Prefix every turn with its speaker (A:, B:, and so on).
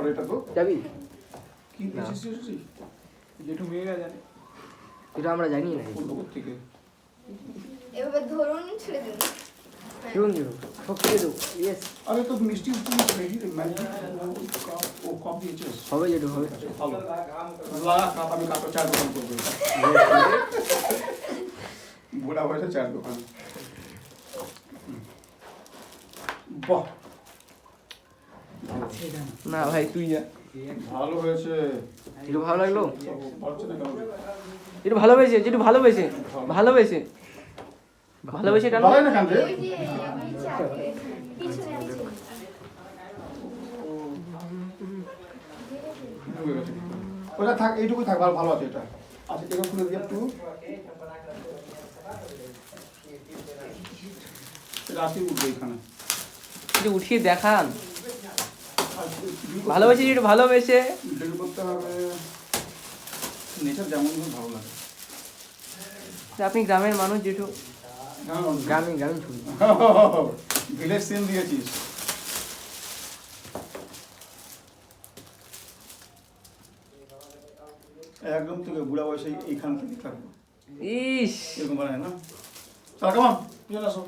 A: আর এটা তো
B: যাবি
A: কি দিয়েছিস যেটু মেয়েরা জানে
B: এটা আমরা জানি না
A: কোন থেকে
C: এভাবে ধরুন ছেড়ে দিন
B: শুনুন সব ছেড়ে দেবো ইয়েস
A: আরে তো মিষ্টি রেডি ম্যাজিক ও কম দিয়েছিস
B: হবে যেটু হবে
A: ভালো লাগা কাপ আমি কাপটা চার দোকান করবো বুড়া বয়সে চার দোকান বাহ
B: না ভাই তুই যা
A: ভালো হয়েছে
B: একটু ভালো লাগলো
A: পারছে না কেমন
B: একটু ভালোবেসে যেটু ভালোবেসে ভালোবেসে ভালোবেসে টানো
A: ভালো না কান রে
C: ওই যে নিচে আছে পিছনে আছে
A: ওটা থাক এইটুকুই থাক ভালো ভালো আছে এটা আচ্ছা এরকম খুলে দিয়ে একটু রাশি উঠবে এখানে
B: একটু উঠিয়ে দেখান ভালোবেসে যেটু ভালোবেসে
A: ডিল করতে হবে নেচার যেমন ভালো লাগে
B: আপনি গ্রামের মানুষ যেটু
A: গ্রামে
B: গ্রামীণ ছবি
A: ভিলেজ সিন দিয়েছিস একদম থেকে বুড়া বয়সে এইখান থেকে থাকবো
B: ইস
A: এরকম বানায় না চল কেমন আসো